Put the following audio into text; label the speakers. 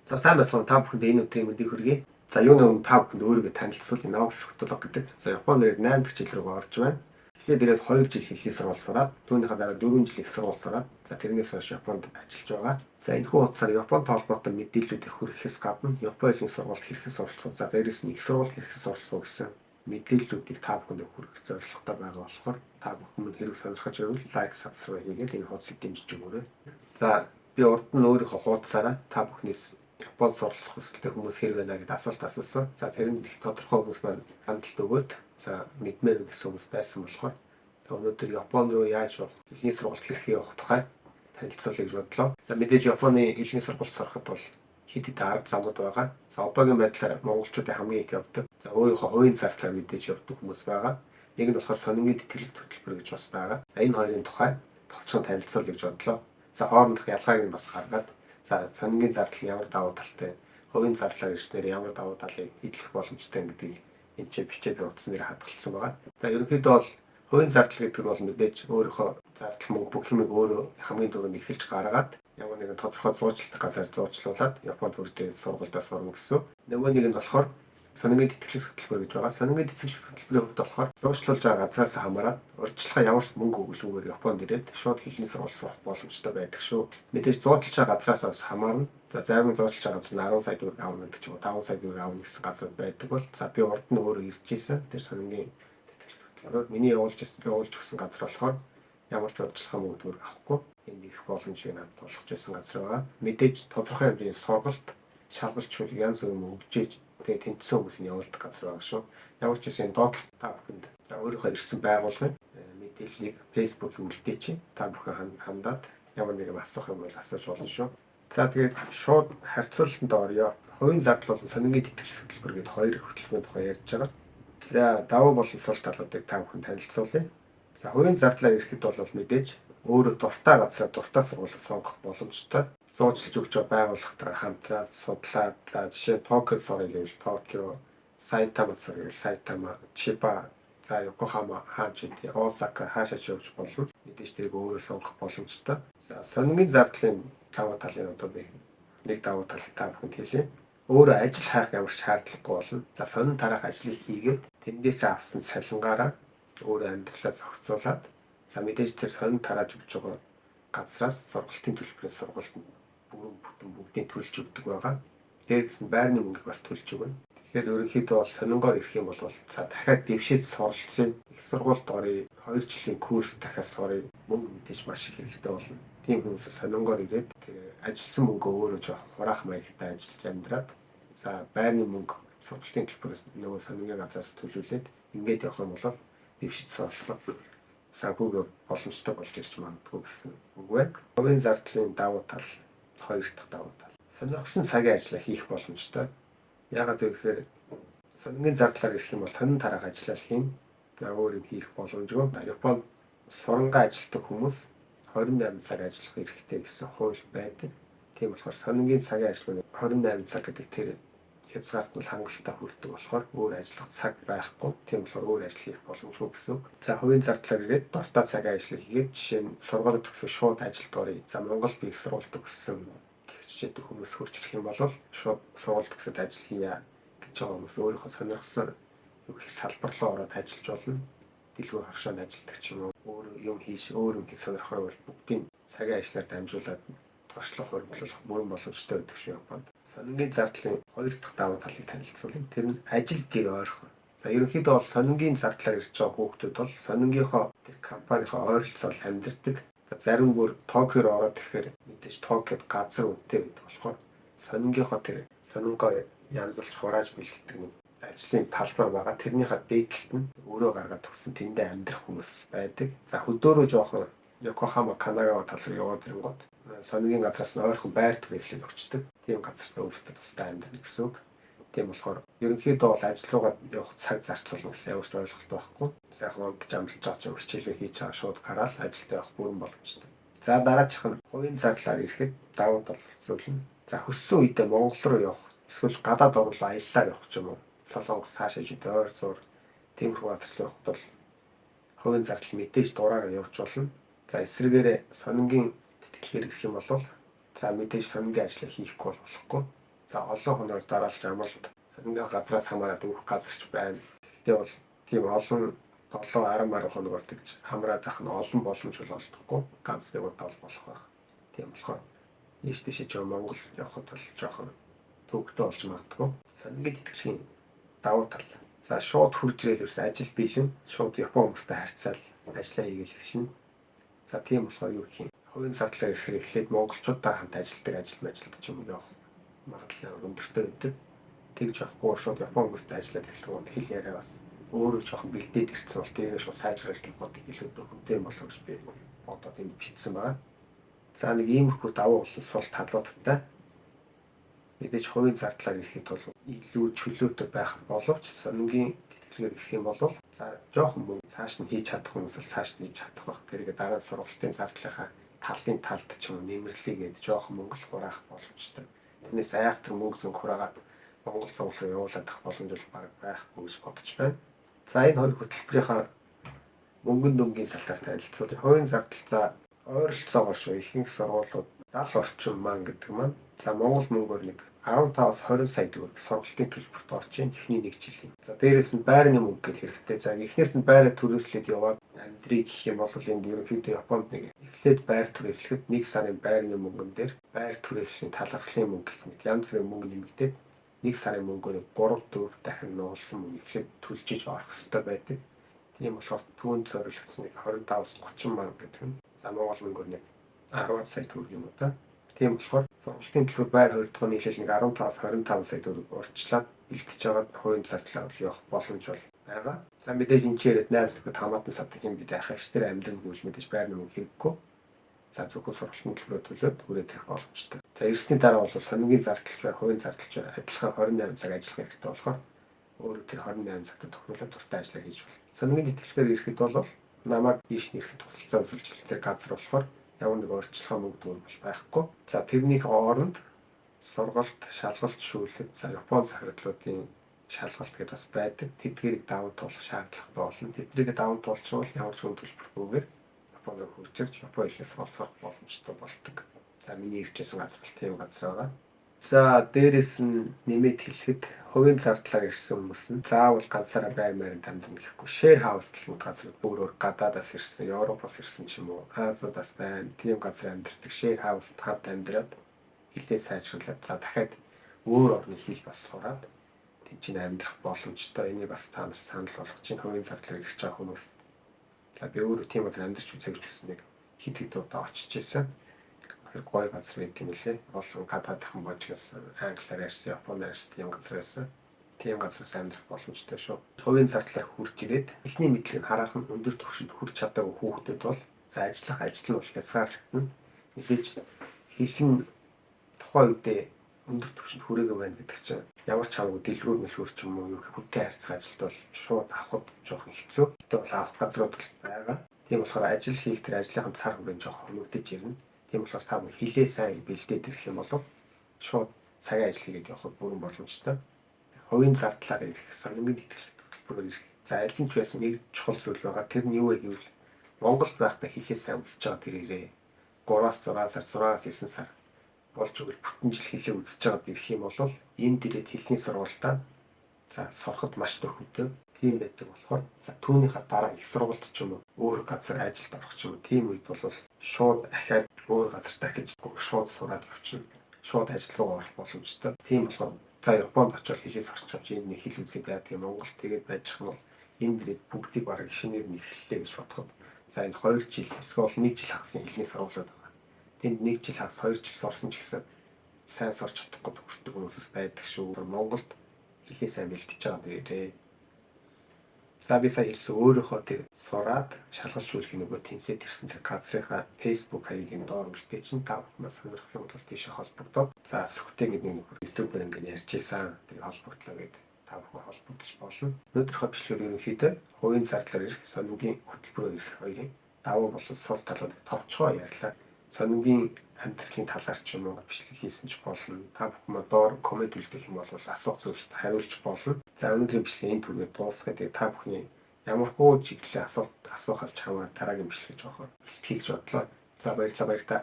Speaker 1: За сайн байцгаана. Та бүхэнд энэ өдрийн мэндийг хүргэе. За юуны өмнө та бүхэнд өөрийгөө танилцуулъя. Наогс Сүхтулга гэдэг. За Японы нэрээр 8 дахь жил рүү орж байна. Тэгэхээр дээрээ 2 жил хэлний сургууль сураад, түүнийхээ дараа 4 жил их сургууль сураад, за тэрнээс хойш Японд ажиллаж байгаа. За энэ хүн утсаар Японд холбоотой мэдээллүүдийг хүргэхээс гадна Японы хэлний сургуульд хэрхэн суралцах, за дээрээс нь их сургуульд хэрхэн суралцах гэсэн мэдээллүүдийг та бүхэнд хүргэх зорилготой байгаа болохоор та бүхэн минь хэрэг сонирхож байвал лайк, subscribe хийгээд энэ хуудсыг дэмжиж өгөөрэй. За би урд нь өөрийнхөө хуудасаараа та бүхнээс Японд суралцах хүсэлтэй хүмүүс хэрэг байна гэдээ асуулт асуусан. За тэрэнд их тодорхой хүмүүс маань хандлт өгөөд за мэдмээр гэсэн хүмүүс байсан болохоор өнөөдөр Японд руу яаж явах, хэлний сургалт хэрхэн явах тухай танилцуулъя гэж бодлоо. За мэдээж Японы хэлний сургалт сурахад бол хэд хэдэн арга замууд байгаа. За одоогийн байдлаар монголчуудын хамгийн их явдаг. За өөрийнхөө хувийн зардлаар мэдээж явдаг хүмүүс байгаа. Нэг нь болохоор сонингийн тэтгэлэг хөтөлбөр гэж бас байгаа. За энэ хоёрын тухай товчхон танилцуулъя гэж бодлоо. За хоорондох ялгааг нь бас гаргаад за сонингийн зардал нь ямар давуу талтай, хувийн зардлаар ирснээр ямар давуу талыг эдлэх боломжтой гэдгийг энэ ч бичээд утас нэр хадгалсан байгаа. За ерөнхийдөө бол хувийн зардал гэдэг нь бол мэдээж өөрийнхөө зардал мөнгө бүх юмыг өөрөө хамгийн түрүүнд эхэлж гаргаад ямар нэгэн тодорхой зуучлалтын газар зуучлуулад Японд хүрч сургуульдаа сурна гэсэн. Нөгөө нэг нь болохоор сонингийн тэтгэлэг хөтөлбөр гэж байгаа. Сонингийн тэтгэлэг хөтөлбөрийн хувьд болохоор зуучлуулж байгаа газраас хамаарат урьдчилан ямар ч мөнгө өгүүлгүйгээр Японд ирээд шууд хэлний сургууль сурах боломжтой байдаг шүү. Мэдээж зуучлж байгаа газраас бас хамаарна. За зарим зуучлж байгаа газар нь 10 сая төгрөг авна гэдэг ч юм уу 5 сая төгрөг авна гэсэн газрууд байдаг бол за би урд нь өөрөө ирж ийсэн. Тэр сонингийн тэтгэлэг хөтөлбөрөөр миний явуулж өгсөн газар болохоор ямар ч урьдчилан мөнгө төгрөг авахгүй энд ирэх боломжийг надад олгож байсан газар байгаа. Мэдээж тодорхой хэмжээний сургалт шалгалт шүлэг янз бүрийн өгчээж тэгээ тэнцсэн хүмүүсийн явуулдаг газар байгаа шүү. Ямар ч гэсэн доод та бүхэнд өөрийнхөө ирсэн байгууллагын мэдээллийг Facebook-ийн үлдээч та бүхэн хандаад ямар нэгэн асуух юм бол асууж болно шүү. За тэгээд шууд харьцуулалтанд орё. Хувийн зардал болон сонингийн тэтгэлэг хөтөлбөр гэдэг хоёр хөтөлбөрийн тухай ярьж байгаа. За давуу болон сул талуудыг та бүхэн танилцуулъя. За хувийн зардлаар ирэхэд бол мэдээж өөрөө дуртай газраа дуртай сургуулийг сонгох боломжтой. Зуучлж өгч байгаа байгууллагатай хамтраад судлаад за жишээ Токио сурах гэвэл Токио, Сайтама сурах гэвэл Сайтама, Чиба, за Йокохама хаач үгүй Осака хаашаач явж болно. Мэдээж тэрийг өөрөө сонгох боломжтой. За сонингийн зардлын давуу талын одоо би нэг давуу талыг та бүхэнд хэлье. Өөрөө ажил хайх ямар ч шаардлагагүй болно. За сонин тараах ажлыг хийгээд тэндээс авсан цалингаараа өөрөө амьдралаа зохицуулаад за мэдээж тэр сонин тарааж өгч байгаа газраас сургалтын төлбөрөөс сургалт бүрэн бүтэн бүгдийг төлж өгдөг байгаа. Дээрээс нь байрны мөнгөийг бас төлж өгнө. Тэгэхээр ерөнхийдөө бол сонингоор ирэх юм бол за дахиад дэвшээд суралцсан их сургуульд орё 2 жилийн курс дахиад сурах мөнгө мэдээж маш их хэрэгтэй болно. Тийм хүмүүс сонингоор ирээд ажилласан мөнгөө өөрөө жоох хураах маягтай ажиллаж амьдраад за байрны мөнгө сургалтын төлбөрөөс нөгөө сонингийн газраас төлүүлээд ингээд явах юм бол дэвшиж суралцах санхүүг боломжтой болж ирж магадгүй гэсэн үг байна. Хувийн зардлын давуу тал хоёр дахь давуу тал. Сонирхсан цагийн ажлаа хийх боломжтой. Яагаад гэвэл сонингийн зардлаар ирэх юм бол сонин тараах ажиллаа хийн. За өөр юм хийх боломжгүй. Японд сурангаа ажилладаг хүмүүс 28 цаг ажиллах эрхтэй гэсэн хууль байдаг. Тийм болохоор сонингийн цагийн ажил нь 28 цаг гэдэг тэр хязгаартанд хангалттай хүрдэг болохоор өөр ажиллах цаг байхгүй. Тийм болохоор өөр ажил хийх боломжгүй гэсэн үг. За хувийн зардлаар ирээд дуртай цагийн ажлыг хийгээд жишээ нь сургууль төгсөө шууд ажилд орё. За Монгол би их сургууль төгссөн хичээдэг хүмүүс хурц ирэх юм бол шууд сургууль төгсөд ажил хийя гэж байгаа хүмүүс өөрийнхөө сонирхсан юу гэх салбар руу ороод ажиллаж болно. Дэлгүүр хавшаанд ажилладаг ч юм уу өөр юм хийж өөр юм сонирхох бол бүгдийн цагийн ажлаар дамжуулаад туршлага хөрвүүлэх бүрэн боломжтой байдаг шүү Японд. Сонингийн зардлын хоёр дахь давуу талыг танилцуулъя. Тэр нь ажил гэр ойрхон. За ерөнхийдөө бол сонингийн зардлаар ирж байгаа хүүхдүүд бол сонингийнхоо тэр компанийнхоо ойролцоол амьдардаг. За зарим бүр Токиор ороод ирэхээр мэдээж Токиод газар үнэтэй байдаг болохоор сонингийнхоо тэр сонингоо янзлж хурааж бэлддэг нэг ажлын талбар байгаа. Тэрнийхээ дээдлэлт нь өөрөө гаргаад төгсөн тэндээ амьдрах хүмүүс байдаг. За хөдөөрөө жоохон Йокохама, Канагава тал руу яваад ирэнгүүт сонингийн газраас нь ойрхон байр түрээслэл өгчдөг. Тийм газарт өөрсдөө тусдаа амьдрах гэсэн үг. Тийм болохоор ерөнхийдөө бол ажил руугаа явах цаг зарцуулна гэсэн ямар ч ойлголт байхгүй. Яг унтж амжилж байгаа ч хичээлээ хийж байгаа шууд гараад ажилд явах бүрэн боломжтой. За дараачих нь хувийн зардлаар ирэхэд давуу тал зүйлнэ. За хөссөн үедээ Монгол руу явах эсвэл гадаад орн руу аяллаар явах ч юм уу. Солонгос хаашаа ч ойр зур тиймэрхүү газар руу явахд бол хувийн зардал мэдээж дураараа явж болно. За эсвэргээрээ сонингийн тэтгэлгээр ирэх юм бол за мэдээж сонингийн ажлыг хийхгүй болохгүй. За олон хоноор дараалж амралт сонины газраас хамаарат өөх газарч байна. Тэгтээ бол тийм олон 7-10 хоног ордогч хамраад ах нь олон боломж бол олдохгүй. Ганц нэг удаа болох байх. Тийм болохоор ийш тийш ч Монгол явхад бол жоохон төвөгтэй болж магадгүй. Сонингийн тэтгэлийн давуу тал. За шууд хурж ирээд ерөөс ажил бэлэн шууд Япон хүмүүстэй харьцаал ажиллаа хийгээл хэлнэ. За тийм болохоор юу гэх юм. Хувийн зардлаар ирэхээр эхлээд монголчуудтай хамт ажилладаг ажилд ч юм уу явах магадлал өндөртэй байдаг. Тэгж явахгүй шууд Япон хүмүүстэй ажиллаад эхлэхэд хэл яриа бас өөрөө жоохон бэлдээд ирсэн бол тэрийг шууд сайжруулах гот илүү хүнтэй болов гэж би бодоод энд бичсэн байна. За нэг иймэрхүү давуу сул талуудтай мэдээж хувийн зардлаар ирэхэд бол илүү чөлөөтэй байх боловч сонингийн тэтгэлгээр ирэх юм бол за жоохон мөнгө цааш нь хийж чадах хүмүүс бол цааш нь хийж чадах байх. Тэргээ дараа сургалтын зардлынхаа талын талд ч юм уу нэмэрлэгээд жоохон мөнгө л хураах боломжтой. Тэрнээс айхтар мөнгө зөнгө хураагаад Монгол сургалтыг явуулах боломж бол баг байхгүй гэж бодож байна. За энэ хоёр хөтөлбөрийнхаа мөнгөн дүнгийн талаар танилцуулъя. Хувийн зардал за ойролцоогоор шүү ихэнх сургуулиуд 70 орчим маань гэдэг маань за Монгол мөнгөөр нэг 15-аас 20 сая төгрөг сургалтын төлбөрт орж ийн эхний нэг жилийн. За дээрээс нь байрны мөнгө гэж хэрэгтэй. За эхнээс нь байраа түрээслээд яваад амьдрыг гэх юм бол энд ерөнхийдөө Японд нэг эхлээд байр түрээслэхэд 1 сарын байрны мөнгөн дээр байр түрээслийн талархлын мөнгө гэх мэт янз бүрийн мөнгө нэмэгдээд 1 сарын мөнгөөр 3-4 дахин нуулсан мөнгө эхлээд төлжиж орох хэрэгтэй байдаг. Тийм болохоор түүнд зориулагдсан нэг 25-аас 30 мянга гэдэг нь за Монгол мөнгөөр нэг 10 сая төгрөг юм уу та. Тийм болохоор сургалтын төлбөр байр хоригдохын нийлэл нэг 15-аас 25 сая төгрөг урьдчилаад бэлтгэж аваад хувийн зардлаар явах боломж бол байгаа. За мэдээж энэ чирэд найз нөхөд хамаатан садаг юм бид ахаш тэр амьдрал гүйж мэдээж байрны мөнгө хэрэггүй. За зөвхөн сургалтын төлбөрөөр төлөөд хүрээд ирэх боломжтой. За эрсний дараа бол сонингийн зардлч бай, хувийн зардлч бай адилхан 28 цаг ажиллах хэрэгтэй болохоор өөрөө тэр 28 цагт тохируулаад дуртай ажиллаа хийж байна. Сонингийн тэтгэлгээр ирэхэд бол намайг ийш нэрэхэд тусалцаа өсөлттэй газар болохоор ямар нэг өөрчлөлт мөнгө төгрөг бол байхгүй. За тэрний хооронд сургалт, шалгалт, шүүлэг, за Япон захирлуудын шалгалт гэдээ бас байдаг. Тэдгээрийг даван туулах шаардлага болно. Тэднийг даван туулчихвал ямар ч үн төлбөргүйгээр Японд хурж ирж Япон хэлнээс сурах боломжтой болдог. За миний иржсэн газар бол тийм газар байгаа. За дээрэс нь нэмээд хэлэхэд хувийн зардлаар ирсэн хүмүүс нь заавал ганцаараа баймаар дамжин гэхгүй share house гэх мэт газар өөр гадаадаас ирсэн, Европоос ирсэн ч юм уу, Азиудаас байна. Тийм газар амьдардаг share house-д хамт амьдраад хэлээ сайжруулад за дахиад өөр орны хэл бас сураад тэнцэн амьдрах боломжтой. Энийг бас та нар санал болгож чинь хувийн зардлаар ирж байгаа хүмүүс. За би өөрөө тийм газар амьдарч үзэх гэж хүсэн нэг хэд удаа очиж ирсэн. Гой газар гэдэг юм лээ. Болон гадаадхан божгоос англиар ярьсан, японоор ярьсан тийм газар байсан. Тийм газраас амьдрах боломжтой шүү. Хувийн зардлаар хурж ирээд эхний мэдлэгийг хараах нь өндөр түвшинд хүрч чадаагүй хүүхдүүд бол за ажил нь бол хязгаарлагдана. Мэдээж хэлэн тухайн үедээ өндөр түвшинд хүрээгүй байна гэдэг чинь ямар ч хамаагүй дэлгүүр мэлгүүр ч юм уу юу хүнтэй харьцах ажилд бол шууд авахд жоохон хэцүү. Гэтэл бол авах газрууд бол байгаа. Тийм болохоор ажил хийх тэр ажлынхаа цар хүрээнд жоохон хөнөөгдөж ирнэ. Тийм болохоор та бүхэн хилээ сайн бэлдээд ирэх юм бол шууд цагийн ажил хийгээд явах бүрэн боломжтой. Хувийн зардлаар ирэх, сонингийн тэтгэлэг төлбөрөөр ирэх. За аль нь ч байсан нэг чухал зүйл байгаа. Тэр нь юу вэ гэвэл Монголд байхдаа хилээ сайн үзэж байгаа тэр ирээ. 3-аас 6 сар, 6-аас 9 сар болж өгөл бүтэн жил хилээ үзэж байгаад ирэх юм бол энд ирээд хэлний сургалтаа за сурахад маш төхөмтэй. Тийм байдаг болохоор за түүнийхээ дараа их сургалт ч юм уу өөр газар ажилд орох ч юм уу тийм үед бол шууд ахаад өөр газар дахиж шууд сураад явчихна. Шууд ажил руу орох боломжтой. Тийм болохоор за Японд очиод хэлээс орч авч энэ нэг хэл үзээд яадаг юм Монголд тэгээд байж хам бол энд ирээд бүгдийг бараг шинээр нэг хэллээ гэж бодоход за энэ 2 жил эсвэл 1 жил хагас хэлний сургуулиуд байгаа. Тэнд 1 жил хагас 2 жил сурсан ч гэсэн сайн сурч чадахгүй төгсдөг хүмүүсс байдаг шүү. Монголд хэлээ сайн бэлтэж байгаа дээрээ. За би сая хэлсэн өөрөөхөө тэр сураад шалгалжуулах нөгөө тэнцээд ирсэн зэрэг газрынхаа Facebook хаягийн доор үлдээ чинь та бүхэн сонирхох юм бол тийш холбогдоод за сүхтэй гэдэг нэг YouTube-ээр ингээд ярьж ийсэн. Тэгээ холбогдлоо гэдэг та бүхэн холбогдож болно. Өнөөдрийнхөө бичлэгээр ерөнхийдөө хувийн зардлаар ирэх, сонингийн хөтөлбөрөөр ирэх хоёрын давуу болон сул талуудыг товчгоо ярьлаа. Сонингийн амьдралын талаар ч юм уу бичлэг хийсэн ч болно. Та бүхэн доор коммент үлдээх юм бол асуух зүйлсд хариулж болно. За өнөөдрийн бичлэгийг энэ түргээр дуусгаад та бүхний ямархуу чиглэлийн асуулт асуухаас ч хамаарат дараагийн бичлэг жоохоо бэлтгэх гэж бодлоо. За баярлалаа баяр та.